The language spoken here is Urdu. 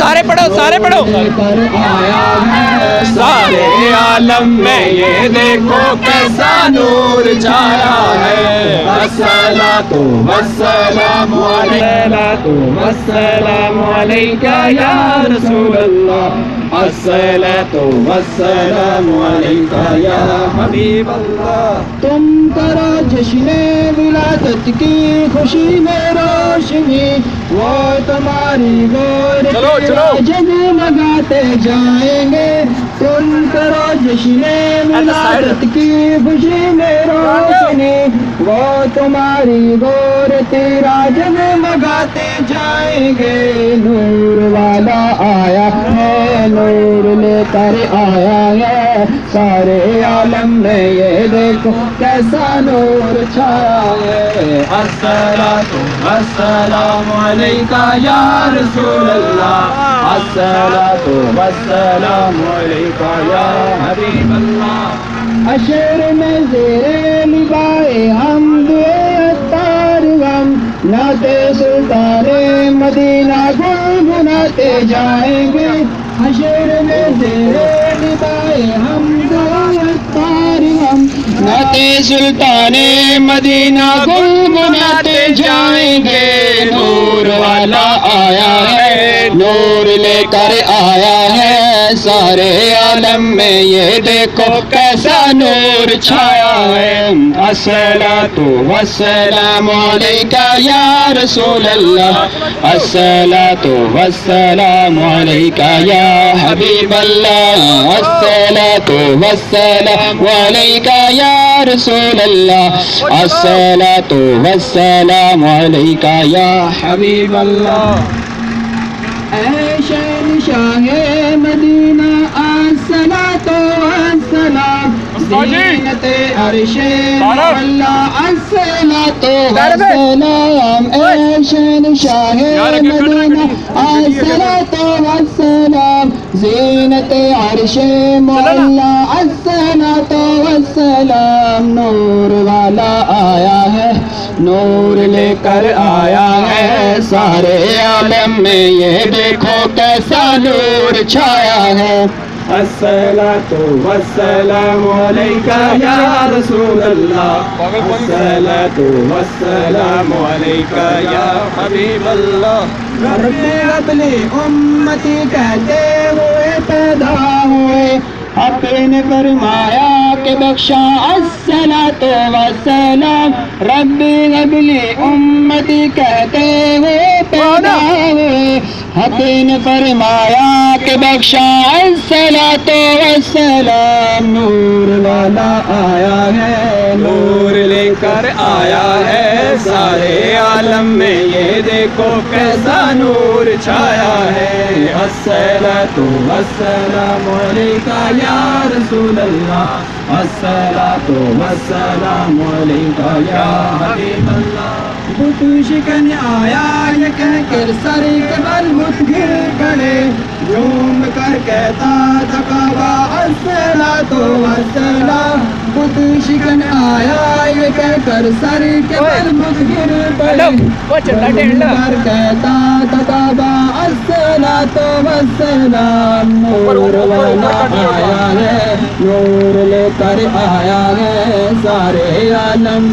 سارے پڑھو سارے عالم میں یہ دیکھو کیسا نور چھایا ہے الصلاۃ والسلام علیکہ یا رسول اللہ الصلاۃ والسلام علیکہ یا حبیب اللہ تم کرو جشن ولادت کی خوشی میں روشنی وہ تمہاری گور جگمگاتے جائیں گے تم کرو جشن ولادت کی خوشی میں روشنی وہ تمہاری گور تیرا جگمگاتے جائیں گے نور والا آیا ہے نور لے کر آیا ہے سارے عالم میں یہ دیکھو کیسا نور چھایا ہے الصلاۃ والسلام علیکہ یا رسول اللہ الصلاۃ والسلام علیکہ یا حبیب اللہ اشر میں زیر نگاہ حمد اتار غم نعت سلطان مدینہ گنگناتے جائیں گے اشر میں زیر نگاہ حمد اتار غم نعت سلطان مدینہ گنگناتے جائیں گے نور والا آیا ہے نور لے کر آیا ہے سارے عالم میں یہ دیکھو کیسا نور چھایا ہے الصلاۃ والسلام علیکہ یا رسول اللہ الصلاۃ والسلام علیکہ یا حبیب اللہ الصلاۃ والسلام علیکہ یا رسول اللہ الصلاۃ والسلام علیکہ یا حبیب اللہ اے شہنشاہ مدینہ الصلاۃ والسلام زینت عرش مولا الصلاۃ والسلام اے شہنشاہ مدینہ الصلاۃ والسلام زینت عرش مولا الصلاۃ والسلام نور والا آیا ہے نور لے کر آیا ہے سارے عالم میں یہ دیکھو کیسا نور چھایا ہے الصلاۃ والسلام علیکہ یا رسول اللہ الصلاۃ والسلام علیکہ یا حبیب اللہ رب اپنی امتی کہتے ہوئے پیدا ہوئے حق نے فرمایا کہ بخشا الصلاۃ والسلام رب ابلی امتی کہتے ہوئے پیدا ہوئے حق نے فرمایا کہ بخشا الصلاۃ والسلام نور والا آیا ہے نور لے کر آیا ہے سارے عالم میں یہ دیکھو کیسا نور چھایا ہے الصلاۃ والسلام علیکہ یا رسول اللہ الصلاۃ والسلام علیکہ یا حبیب اللہ بت شکن آیا یہ کہہ کر سر کے بل بت گر پڑے جھوم کر کہتا تھا کعبہ الصلاۃ والسلام بت شکن آیا یہ کہہ کر سر کے بل بت گر پڑے جھوم کر کہتا تھا کعبہ الصلاۃ والسلام نور والا آیا ہے نور لے کر آیا ہے سارے عالم